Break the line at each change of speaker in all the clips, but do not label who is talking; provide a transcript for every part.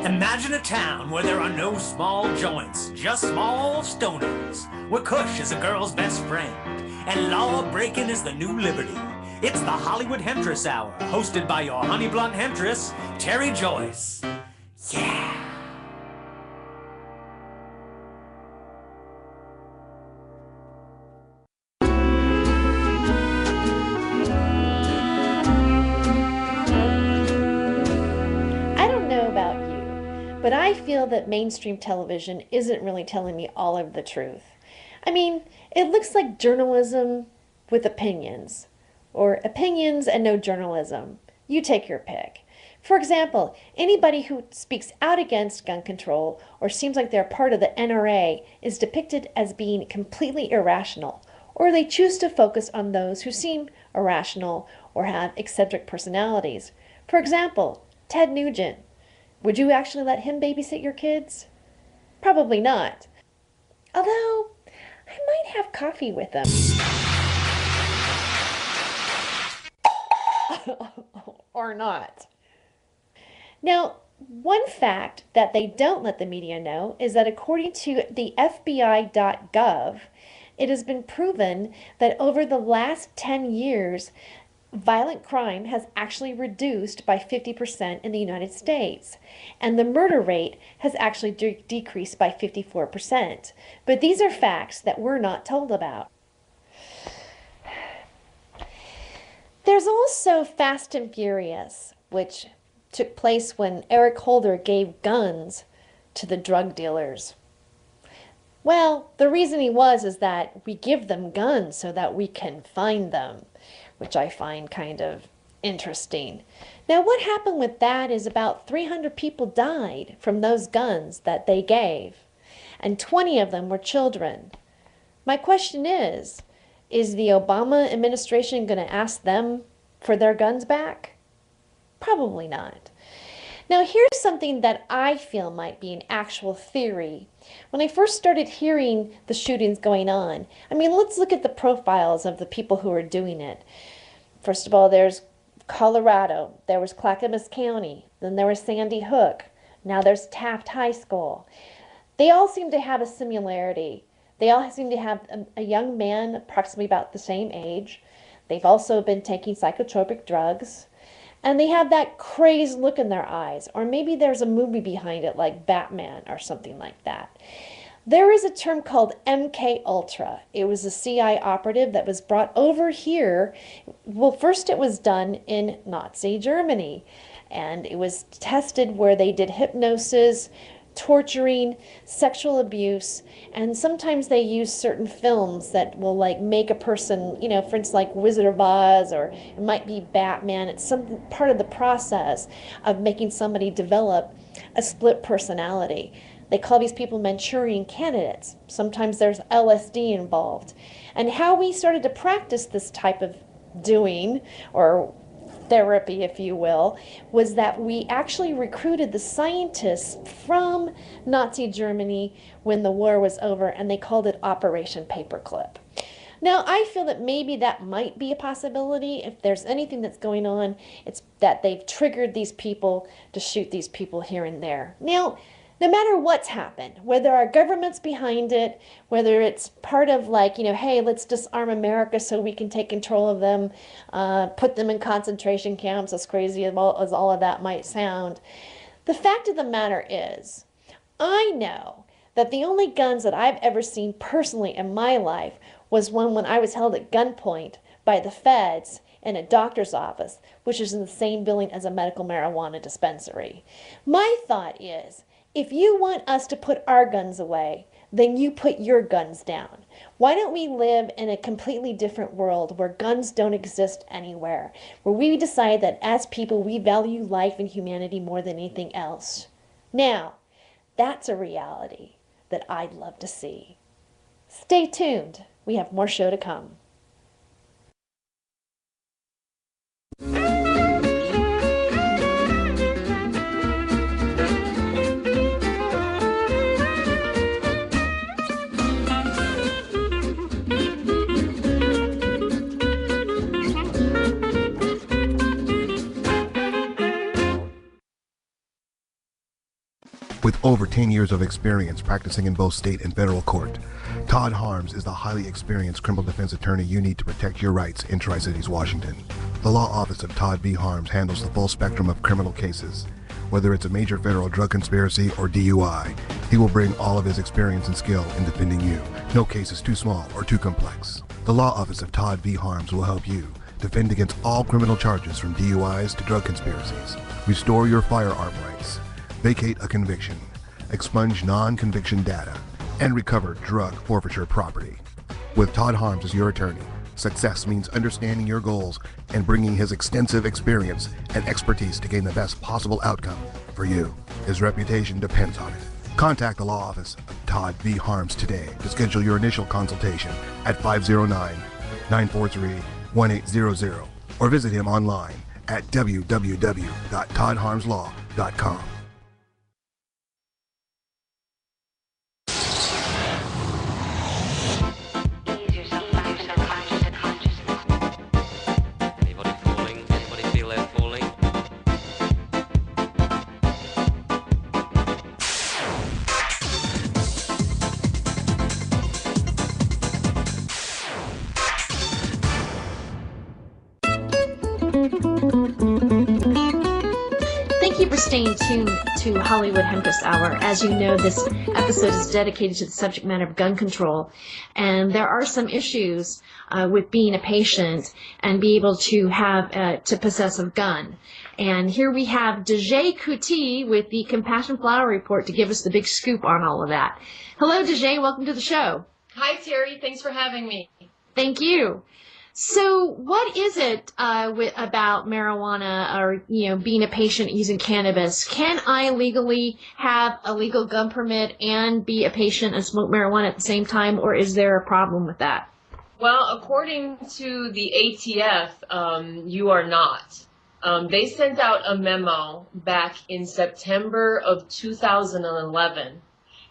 Imagine a town where there are no small joints, just small stoners, where Kush is a girl's best friend, and law-breaking is the new liberty. It's the Hollywood Hemptress Hour, hosted by your honey blonde Hemptress, Tere Joyce. Yeah!
But I feel that mainstream television isn't really telling me all of the truth. I mean, it looks like journalism with opinions, or opinions and no journalism. You take your pick. For example, anybody who speaks out against gun control or seems like they're part of the NRA is depicted as being completely irrational, or they choose to focus on those who seem irrational or have eccentric personalities. For example, Ted Nugent. Would you actually let him babysit your kids? Probably not. Although, I might have coffee with him. Or not. Now, one fact that they don't let the media know is that according to the FBI.gov, it has been proven that over the last 10 years, violent crime has actually reduced by 50% in the United States, and the murder rate has actually decreased by 54%. But these are facts that we're not told about. There's also Fast and Furious, which took place when Eric Holder gave guns to the drug dealers. Well, the reason he was is that we give them guns so that we can find them, which I find kind of interesting. Now, what happened with that is about 300 people died from those guns that they gave, and 20 of them were children. My question is the Obama administration going to ask them for their guns back? Probably not. Now, here's something that I feel might be an actual theory. When I first started hearing the shootings going on, I mean, let's look at the profiles of the people who are doing it. First of all, there's Colorado, there was Clackamas County, then there was Sandy Hook, now there's Taft High School. They all seem to have a similarity. They all seem to have a young man approximately about the same age. They've also been taking psychotropic drugs. And they have that crazed look in their eyes, or maybe there's a movie behind it like Batman or something like that. There is a term called MK Ultra. It was a CI operative that was brought over here. Well, first it was done in Nazi Germany, and it was tested where they did hypnosis, torturing, sexual abuse, and sometimes they use certain films that will like make a person, you know, for instance, like Wizard of Oz, or it might be Batman. It's some part of the process of making somebody develop a split personality. They call these people Manchurian candidates. Sometimes there's LSD involved. And how we started to practice this type of doing, or therapy, if you will, was that we actually recruited the scientists from Nazi Germany when the war was over, and they called it Operation Paperclip. Now, I feel that maybe that might be a possibility. If there's anything that's going on, it's that they've triggered these people to shoot these people here and there. Now, no matter what's happened, whether our government's behind it, whether it's part of like, you know, hey, let's disarm America so we can take control of them, put them in concentration camps, as crazy as all of that might sound, the fact of the matter is, I know that the only guns that I've ever seen personally in my life was one when I was held at gunpoint by the feds in a doctor's office, which is in the same building as a medical marijuana dispensary. My thought is, if you want us to put our guns away, then you put your guns down. Why don't we live in a completely different world where guns don't exist anywhere, where we decide that as people we value life and humanity more than anything else? Now, that's a reality that I'd love to see. Stay tuned. We have more show to come.
over 10 years of experience practicing in both state and federal court. Todd Harms is the highly experienced criminal defense attorney you need to protect your rights in Tri-Cities, Washington. The law office of Todd V. Harms handles the full spectrum of criminal cases. Whether it's a major federal drug conspiracy or DUI, he will bring all of his experience and skill in defending you. No case is too small or too complex. The law office of Todd V. Harms will help you defend against all criminal charges from DUIs to drug conspiracies, restore your firearm rights, vacate a conviction, expunge non-conviction data, and recover drug forfeiture property. With Todd Harms as your attorney, success means understanding your goals and bringing his extensive experience and expertise to gain the best possible outcome for you. His reputation depends on it. Contact the law office of Todd V. Harms today to schedule your initial consultation at 509-943-1800 or visit him online at www.toddharmslaw.com.
Thank you for staying tuned to Hollywood Hemptress Hour. As you know, this episode is dedicated to the subject matter of gun control, and there are some issues with being a patient and be able to have to possess a gun. And here we have Dege Coutee with the Compassion Flower Report to give us the big scoop on all of that. Hello, Dege. Welcome to the show.
Hi, Tere. Thanks for having me.
Thank you. So what is it about marijuana or, being a patient using cannabis? Can I legally have a legal gun permit and be a patient and smoke marijuana at the same time, or is there a problem with that?
Well, according to the ATF, you are not. They sent out a memo back in September of 2011,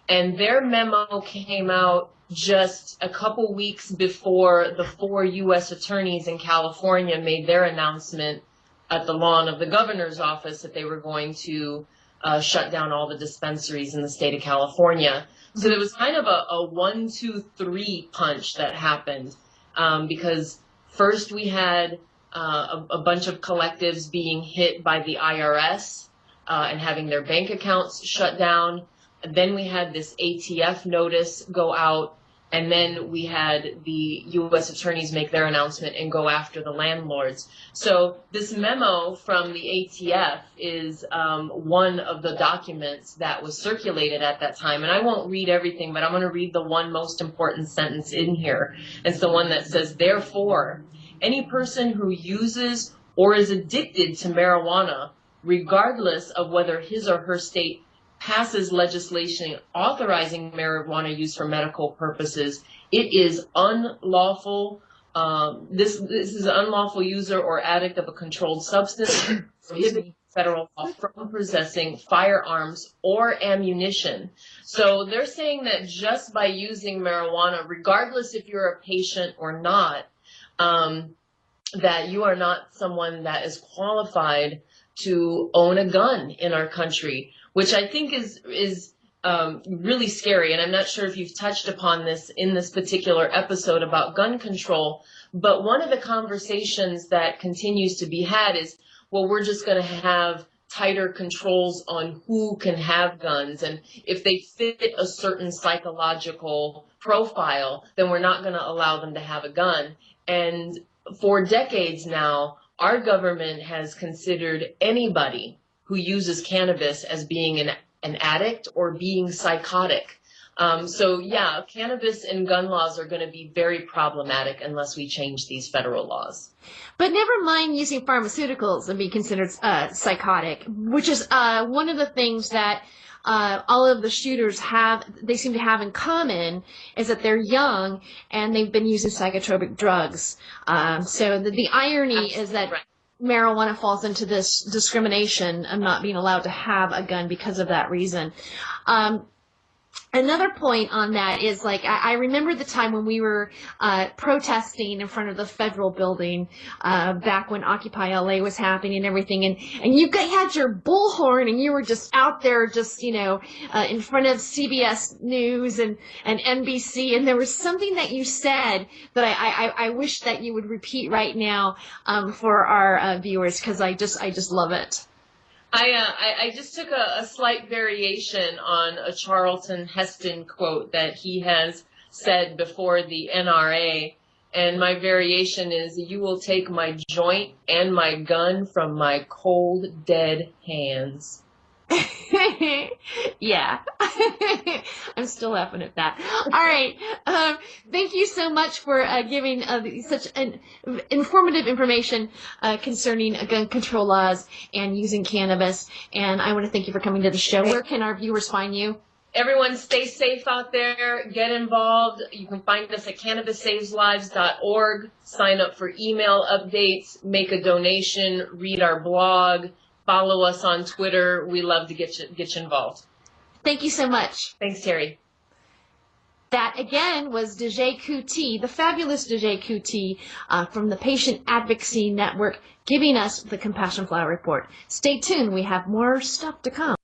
and their memo came out just a couple weeks before the 4 U.S. attorneys in California made their announcement at the lawn of the governor's office that they were going to shut down all the dispensaries in the state of California. So there was kind of a 1, 2, 3 punch that happened because first we had a bunch of collectives being hit by the IRS and having their bank accounts shut down. Then we had this ATF notice go out, and then we had the U.S. attorneys make their announcement and go after the landlords. So this memo from the ATF is one of the documents that was circulated at that time. And I won't read everything, but I'm going to read the one most important sentence in here. It's the one that says, therefore, any person who uses or is addicted to marijuana, regardless of whether his or her state passes legislation authorizing marijuana use for medical purposes, it is unlawful. This is an unlawful user or addict of a controlled substance, prohibited federal law from possessing firearms or ammunition. So they're saying that just by using marijuana, regardless if you're a patient or not, that you are not someone that is qualified to own a gun in our country, which I think is really scary. And I'm not sure if you've touched upon this in this particular episode about gun control, but one of the conversations that continues to be had is, well, we're just going to have tighter controls on who can have guns. And if they fit a certain psychological profile, then we're not going to allow them to have a gun. And for decades now, our government has considered anybody who uses cannabis as being an addict or being psychotic. So yeah, cannabis and gun laws are going to be very problematic unless we change these federal laws.
But never mind using pharmaceuticals and be considered psychotic, which is one of the things that all of the shooters they seem to have in common, is that they're young and they've been using psychotropic drugs. So the irony
Absolutely
is that
right.
marijuana falls into this discrimination of not being allowed to have a gun because of that reason. Another point on that is, like, I remember the time when we were protesting in front of the federal building back when Occupy LA was happening and everything, and you had your bullhorn and you were just out there just, in front of CBS News and NBC, and there was something that you said that I wish that you would repeat right now for our viewers, because I just love it.
I just took a slight variation on a Charlton Heston quote that he has said before the NRA, and my variation is, "You will take my joint and my gun from my cold, dead hands."
Yeah. I'm still laughing at that. All right. Thank you so much for giving such an informative information concerning gun control laws and using cannabis. And I want to thank you for coming to the show. Where can our viewers find you?
Everyone stay safe out there. Get involved. You can find us at cannabissaveslives.org. Sign up for email updates. Make a donation. Read our blog. Follow us on Twitter. We love to get you involved.
Thank you so much.
Thanks, Terry.
That, again, was Dege Coutee, the fabulous Dege Coutee from the Patient Advocacy Network, giving us the Compassion Flower Report. Stay tuned. We have more stuff to come.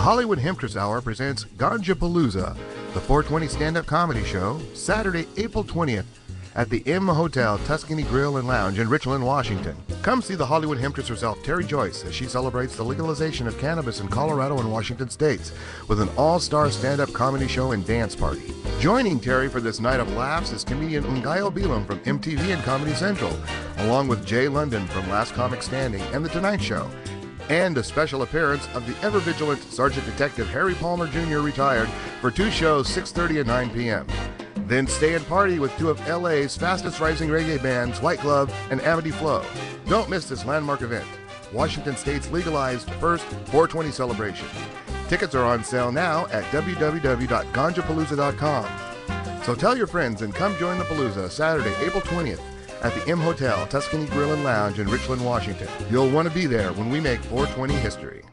Hollywood Hemptress Hour presents Ganjapalooza, the 420 stand-up comedy show, Saturday, April 20th at the M Hotel Tuscany Grill and Lounge in Richland, Washington. Come see the Hollywood Hemptress herself, Tere as she celebrates the legalization of cannabis in Colorado and Washington states with an all-star stand-up comedy show and dance party. Joining Tere for this night of laughs is comedian Ngayo Bilam from MTV and Comedy Central, along with Jay London from Last Comic Standing and The Tonight Show, and a special appearance of the ever-vigilant Sergeant Detective Harry Palmer Jr. retired for 2 shows, 6:30 and 9 p.m. Then stay and party with 2 of LA's fastest rising reggae bands, White Glove and Amity Flow. Don't miss this landmark event, Washington State's legalized first 420 celebration. Tickets are on sale now at www.ganjapalooza.com. So tell your friends and come join the Palooza Saturday, April 20th. At the M Hotel, Tuscany Grill and Lounge in Richland, Washington. You'll want to be there when we make 420 history.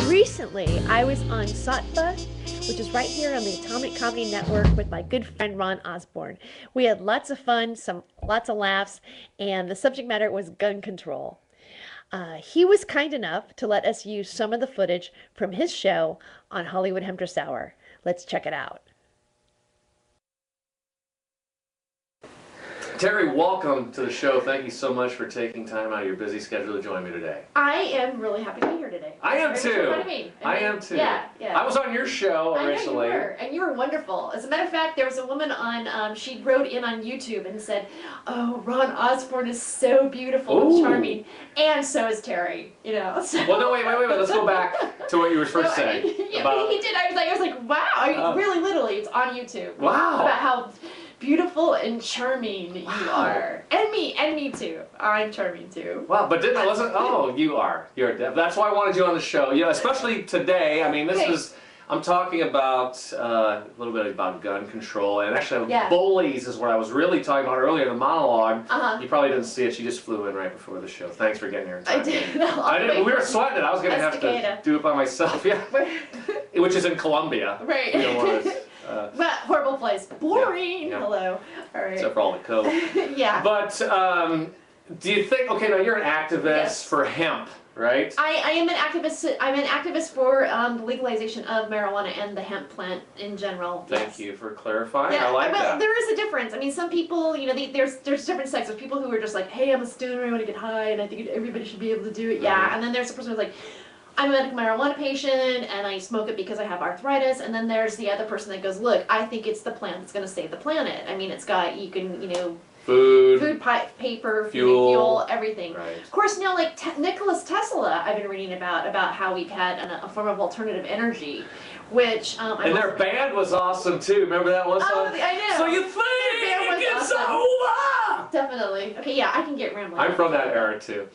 Recently, I was on Sattva, which is right here on the Atomic Comedy Network with my good friend Ron Osborne. We had lots of fun, lots of laughs, and the subject matter was gun control. He was kind enough to let us use some of the footage from his show on Hollywood Hemptress Hour. Let's check it out.
Tere, welcome to the show. Thank you so much for taking time out of your busy schedule to join me today.
I am really happy to be here today.
I am too. I am too.
Yeah.
I was on your show originally.
I know you were, and you were wonderful. As a matter of fact, there was a woman on, she wrote in on YouTube and said, "Oh, Ron Osborne is so beautiful and charming, and so is Tere." You know. So.
Well, no, wait. Let's go back to what you were first saying.
Yeah, about, he did. I was like, wow. I mean, really, literally, it's on YouTube.
Wow.
About how beautiful and charming you are. And me too. I'm charming too.
Wow, but didn't I wasn't? Oh, you are. That's why I wanted you on the show. Yeah, especially today. I mean, I'm talking about a little bit about gun control, and actually bullies is what I was really talking about earlier in the monologue. You probably didn't see it. She just flew in right before the show. Thanks for getting here in time.
I did.
I didn't. We were sweating it. I was going to have to do it by myself. Yeah, which is in Colombia.
Right.
You don't want to,
but horrible place. Boring.
Yeah.
Hello. All right.
Except for all the coke.
Yeah.
But do you think? Okay, now you're an activist for hemp. Right?
I am an activist. I'm an activist for the legalization of marijuana and the hemp plant in general.
Thank you for clarifying.
Yeah,
I like that.
There is a difference. I mean, some people, you know, there's different sects. There's people who are just like, hey, I'm a stoner, I want to get high, and I think everybody should be able to do it. Yeah. And then there's a person who's like, I'm a medical marijuana patient, and I smoke it because I have arthritis. And then there's the other person that goes, look, I think it's the plant that's going to save the planet. I mean, it's got, you can, you know, food, paper, fuel, everything.
Right.
Of course, now like Nikola Tesla, I've been reading about how we've had a form of alternative energy, which
and their band was awesome too. Remember that one song?
Oh, I know.
So you think it's over?
Definitely. Okay, yeah, I can get rambling.
I'm from that era too.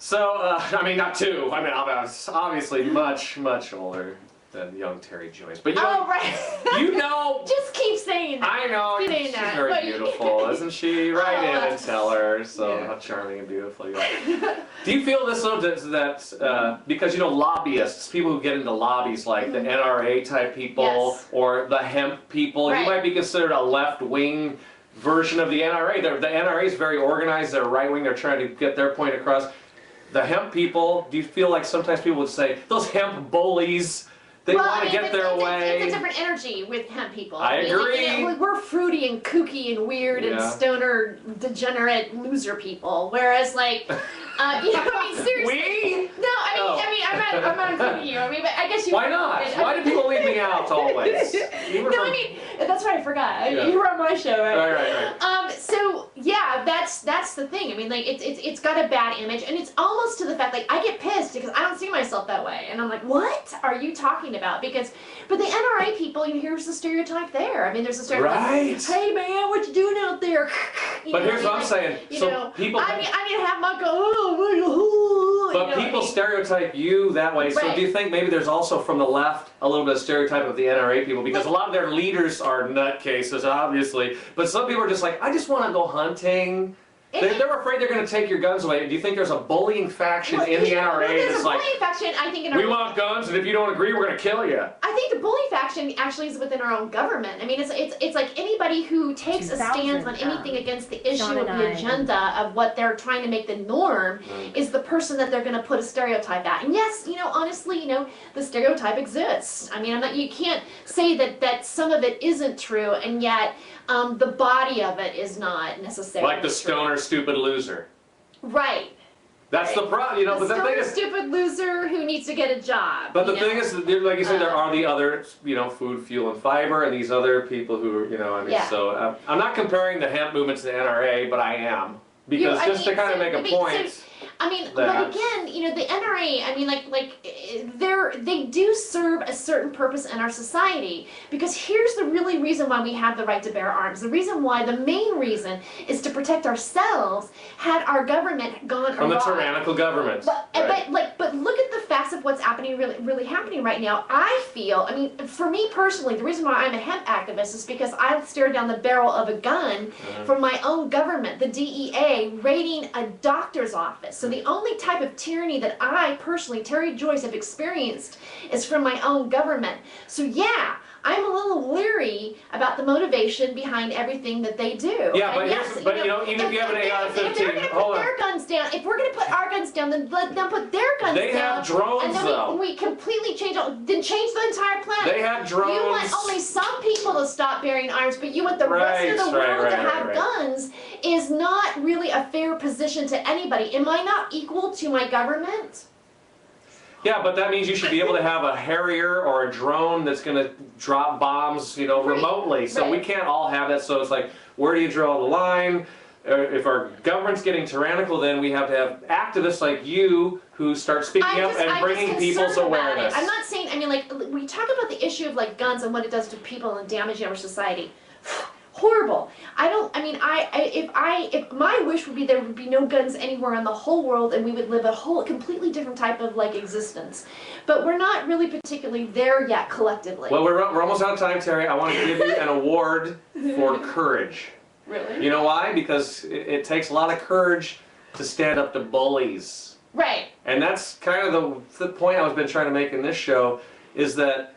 So I mean, not too. I mean, I'm obviously much older than young Tere Joyce. But you know,
right.
You know.
Just keep saying that.
I know.
She's
very beautiful, isn't she? Write in and tell her how charming and beautiful you are. Do you feel this though, that because you know lobbyists, people who get into lobbies like the NRA type people or the hemp people, you might be considered a left-wing version of the NRA. The NRA is very organized. They're right-wing. They're trying to get their point across. The hemp people, do you feel like sometimes people would say those hemp bullies? They want to get their way.
It's a different energy with hemp people.
I agree.
Like, we're fruity and kooky and weird and stoner, degenerate loser people. Whereas, like, you know, I mean, seriously.
We?
No, I'm not including you. I mean, but I guess you.
Why not? Why do people leave me out always?
I mean, that's right. I forgot. You were on my show, right?
Right.
So yeah, that's the thing. I mean, like, it's got a bad image, and it's almost to the fact like I get pissed because I don't see myself that way, and I'm like, what are you talking about? But the NRA people, here's the stereotype there. I mean, there's a stereotype.
Right.
Hey man, what you doing out there?
But here's what I'm saying. People.
I need to have my
But people stereotype you that way. So do you think maybe there's also from the left a little bit of stereotype of the NRA people because a lot of their leaders are nutcases, obviously. But some people are just like, I just want to go hunting. They're afraid they're going to take your guns away. Do you think there's a bullying faction in the NRA that's like, we want guns, and if you don't agree, we're going to kill you?
I think the bully faction actually is within our own government. I mean, it's like anybody who takes a stance on anything against the issue of the agenda of what they're trying to make the norm is the person that they're going to put a stereotype at. And yes, honestly, the stereotype exists. I mean, you can't say that some of it isn't true, and yet the body of it is not necessarily
like the stoner stupid loser.
Right.
That's the problem,
but the thing is, stupid loser who needs to get a job.
But the thing is, like you said, there are the other, food, fuel, and fiber, and these other people who, so I'm not comparing the hemp movement to the NRA, but I am. Because to kind of make a point.
But again, the NRA, I mean, they do serve a certain purpose in our society. Because here's the reason why we have the right to bear arms. The main reason is to protect ourselves had our government gone
from the tyrannical government.
But look at the facts of what's happening, really happening right now. I feel, for me personally, the reason why I'm a hemp activist is because I stared down the barrel of a gun from my own government, the DEA, raiding a doctor's office. So the only type of tyranny that I personally, Tere Joyce, have experienced is from my own government. So yeah, I'm a little leery about the motivation behind everying that they do.
Yeah, but even if you have an AR-15,
if they're going to put their guns down, if we're going to put our guns down, then let them put their guns down.
They have drones,
and then we completely change the entire planet.
They have drones.
You want only some people to stop bearing arms, but you want the rest of the world to have guns is not really a fair position to anybody. Am I not equal to my government?
Yeah, but that means you should be able to have a Harrier or a drone that's going to drop bombs, remotely. So we can't all have that. So it's like, where do you draw the line? If our government's getting tyrannical, then we have to have activists like you who start speaking up and bringing people's awareness.
I'm not saying, we talk about the issue of guns and what it does to people and damaging our society. horrible. If my wish would be there would be no guns anywhere in the whole world and we would live a whole completely different type of like existence. But we're not really particularly there yet collectively.
Well, we're almost out of time, Terry. I want to give you an award for courage.
Really?
You know why? Because it takes a lot of courage to stand up to bullies.
Right.
And that's kind of the point I've been trying to make in this show, is that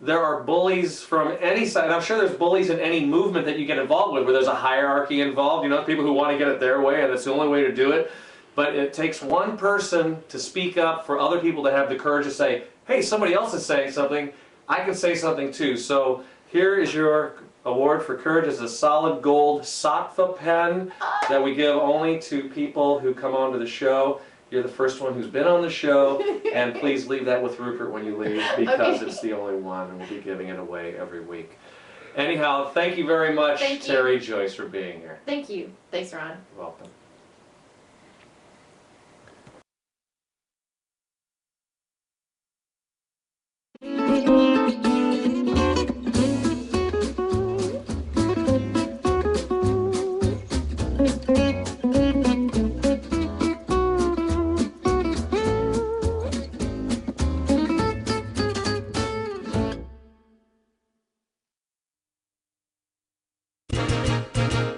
there are bullies from any side. And I'm sure there's bullies in any movement that you get involved with where there's a hierarchy involved, you know, people who want to get it their way and that's the only way to do it. But it takes one person to speak up for other people to have the courage to say, hey, somebody else is saying something, I can say something too. So here is your award for courage. It's a solid gold Sattva pen that we give only to people who come onto the show. You're the first one who's been on the show, and please leave that with Rupert when you leave, because it's the only one, and we'll be giving it away every week. Anyhow, thank you very much, Terry Joyce, for being here.
Thank you. Thanks, Ron.
You're welcome.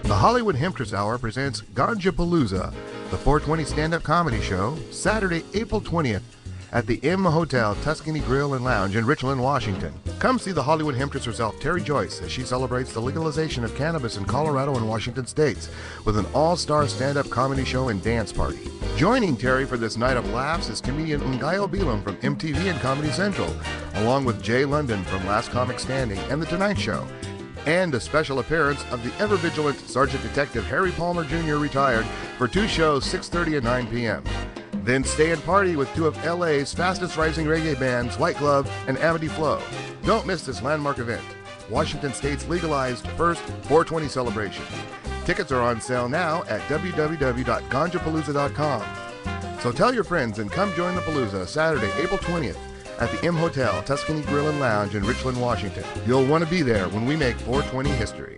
The Hollywood Hemptress Hour presents Ganjapalooza, the 420 stand-up comedy show, Saturday, April 20th at the M Hotel Tuscany Grill and Lounge in Richland, Washington. Come see the Hollywood Hemptress herself, Tere Joyce, as she celebrates the legalization of cannabis in Colorado and Washington states with an all-star stand-up comedy show and dance party. Joining Tere for this night of laughs is comedian Ngayo Bilam from MTV and Comedy Central, along with Jay London from Last Comic Standing and The Tonight Show, and a special appearance of the ever-vigilant Sergeant Detective Harry Palmer Jr., retired, for two shows, 6:30 and 9 p.m. Then stay and party with two of LA's fastest-rising reggae bands, White Glove and Amity Flow. Don't miss this landmark event, Washington State's legalized first 420 celebration. Tickets are on sale now at www.ganjapalooza.com. So tell your friends and come join the Palooza Saturday, April 20th at the M Hotel Tuscany Grill and Lounge in Richland, Washington. You'll want to be there when we make 420 history.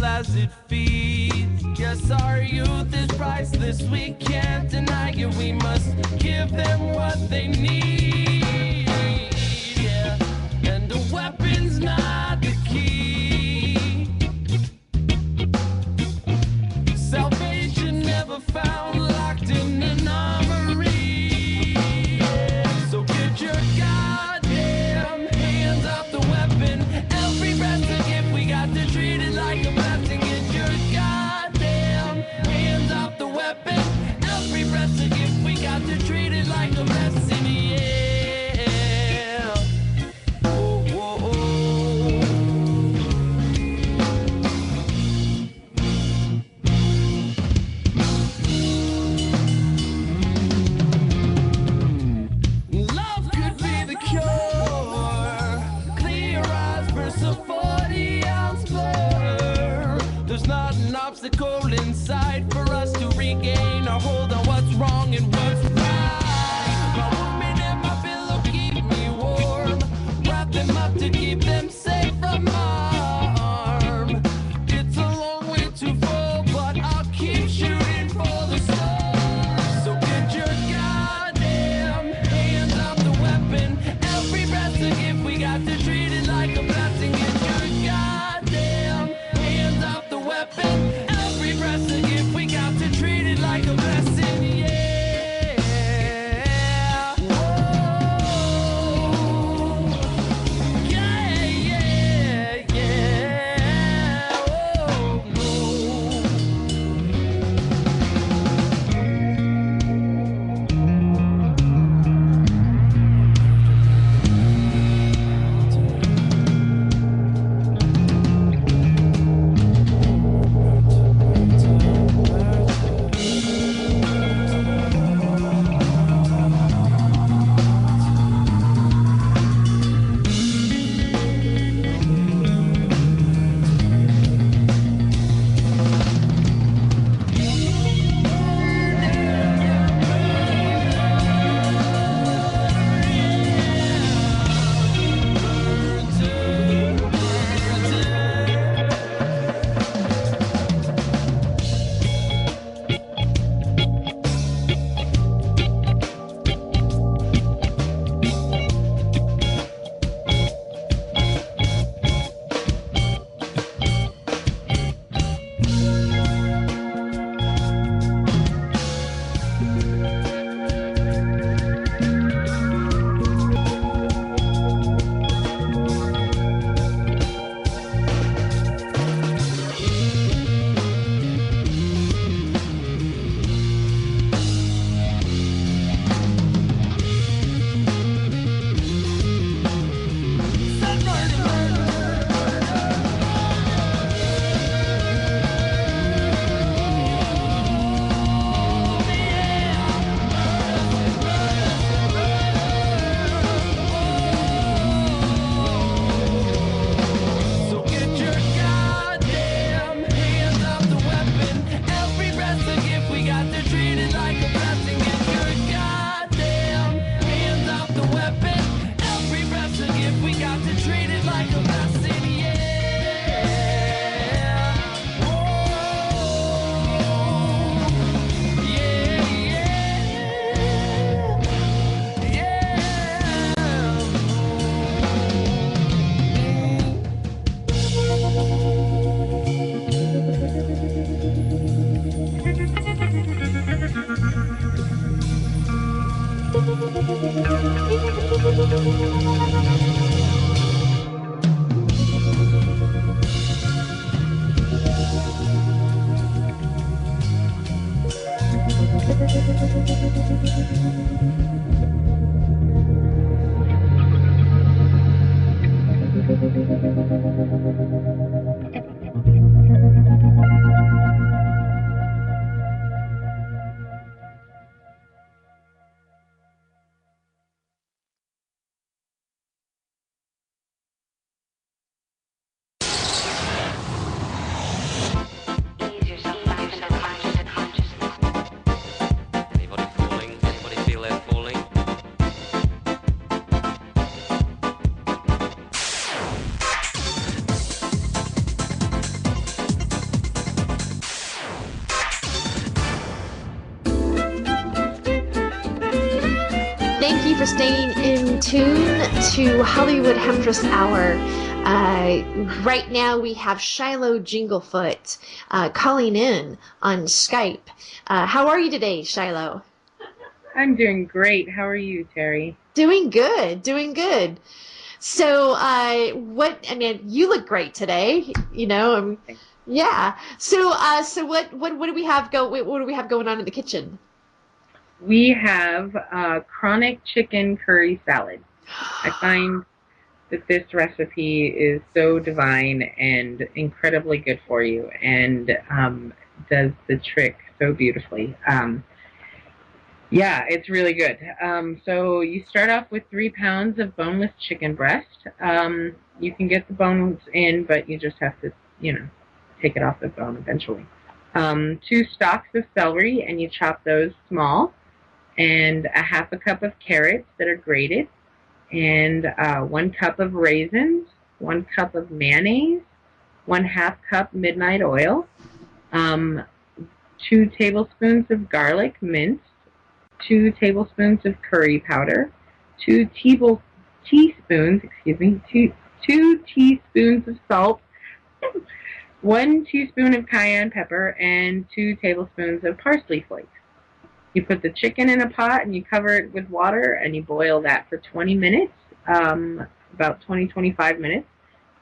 As it feeds. Yes, our youth is priceless. We can't deny it. We must give them what they need. Yeah, and the weapon's not the key. Salvation never found, locked in an armory. So get your goddamn hands off the weapon. Every breath a gift, we got to treat it like a blessing. Get your goddamn hands off the weapon. Every breath's a gift, we got to treat it like a blessing. Yeah. Oh, oh, oh. Love could be the cure. Clear eyes versus a 40-ounce blur. There's not an obstacle in sight for us to regain our hold on what's wrong and what's right. But So get your goddamn hands off the weapon. Every breath's a gift we got to treat it like a blessing. Get your goddamn hands off the weapon. Every breath's a gift we got to treat it like a blessing. Yeah. Oh. Yeah, yeah. Yeah.
Anybody falling? Anybody feel they're falling?
Thank you for staying in tune to Hollywood Hemptress Hour. Right now we have Shiloh Jinglefoot calling in on Skype. How are you today, Shiloh?
I'm doing great. How are you, Tere?
Doing good, doing good. So, you look great today. Yeah. So what do we have what do we have going on in the kitchen?
We have chronic chicken curry salad. I find that this recipe is so divine and incredibly good for you, and does the trick so beautifully. Yeah, it's really good. So you start off with 3 pounds of boneless chicken breast. You can get the bones in, but you just have to, take it off the bone eventually. 2 stalks of celery, and you chop those small, and a half a cup of carrots that are grated, and 1 cup of raisins, 1 cup of mayonnaise, 1/2 cup midnight oil, 2 tablespoons of garlic minced, 2 tablespoons of curry powder, 2 teaspoons of salt, 1 teaspoon of cayenne pepper, and 2 tablespoons of parsley flakes. You put the chicken in a pot and you cover it with water and you boil that for 20 minutes, about 20-25 minutes.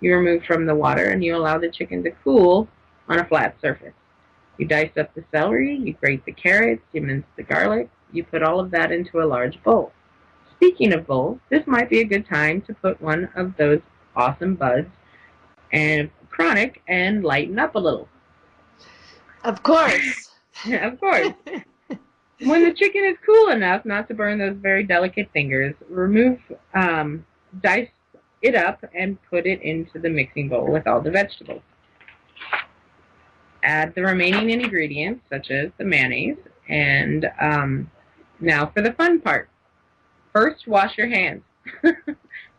You remove from the water and you allow the chicken to cool on a flat surface. You dice up the celery, you grate the carrots, you mince the garlic, you put all of that into a large bowl. Speaking of bowls, this might be a good time to put one of those awesome buds and chronic and lighten up a little.
Of course.
Of course. When the chicken is cool enough not to burn those very delicate fingers, dice it up and put it into the mixing bowl with all the vegetables. Add the remaining ingredients, such as the mayonnaise, and now for the fun part. First, wash your hands.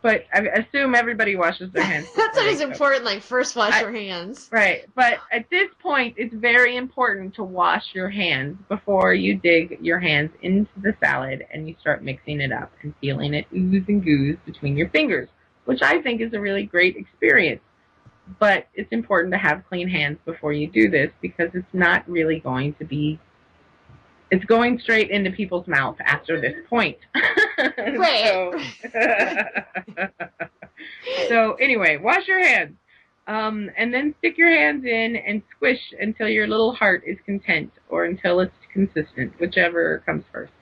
But I assume everybody washes their hands.
That's always important, like first wash your hands.
Right, but at this point, it's very important to wash your hands before you dig your hands into the salad and you start mixing it up and feeling it ooze and goose between your fingers, which I think is a really great experience. But it's important to have clean hands before you do this because it's not really going to be It's going straight into people's mouth after this point.
Right.
So anyway, wash your hands. And then stick your hands in and squish until your little heart is content or until it's consistent, whichever comes first.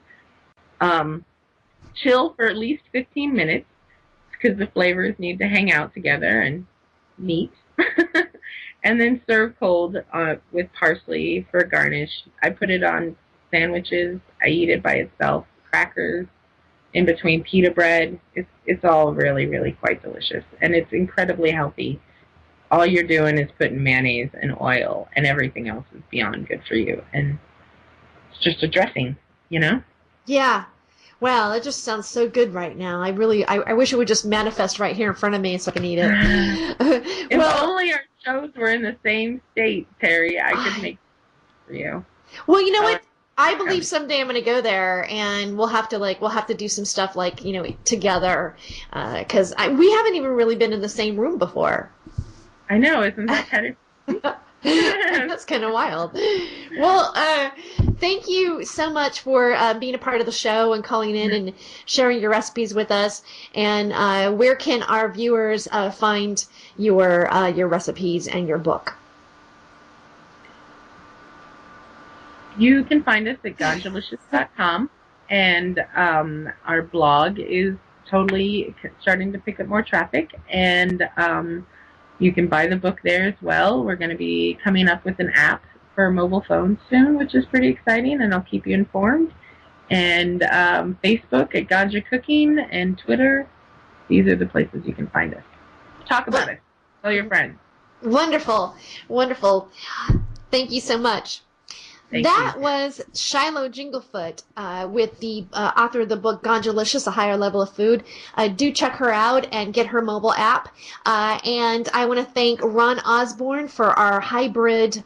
Chill for at least 15 minutes because the flavors need to hang out together and meet. And then serve cold with parsley for a garnish. I put it on sandwiches. I eat it by itself. Crackers, in between pita bread. It's all really, really quite delicious. And it's incredibly healthy. All you're doing is putting mayonnaise and oil, and everything else is beyond good for you. And it's just a dressing, you know?
Yeah. Wow, that just sounds so good right now. I wish it would just manifest right here in front of me so I can eat it.
If only our shows were in the same state, Terry, I could make it for you.
Well, you know what? I believe someday I'm going to go there, and we'll have to do some stuff together, because we haven't even really been in the same room before.
I know, isn't that kind of?
That's kind of wild. Well, thank you so much for being a part of the show and calling in and sharing your recipes with us. And where can our viewers find your recipes and your book?
You can find us at G-licious.com, and our blog is totally starting to pick up more traffic, and you can buy the book there as well. We're going to be coming up with an app for mobile phones soon, which is pretty exciting, and I'll keep you informed. And Facebook at Ganja Cooking, and Twitter. These are the places you can find us. Talk about us. Tell your friends.
Wonderful. Wonderful. Thank you so much. That was Shiloh Jinglefoot with the author of the book G-licious, A Higher Level of Food. Do check her out and get her mobile app. And I want to thank Ron Osborne for our hybrid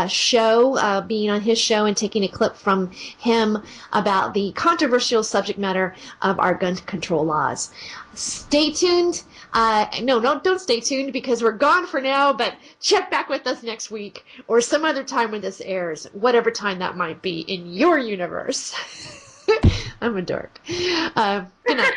show, being on his show and taking a clip from him about the controversial subject matter of our gun control laws. Stay tuned. Don't stay tuned because we're gone for now, but check back with us next week or some other time when this airs, whatever time that might be in your universe. I'm a dork. Good night.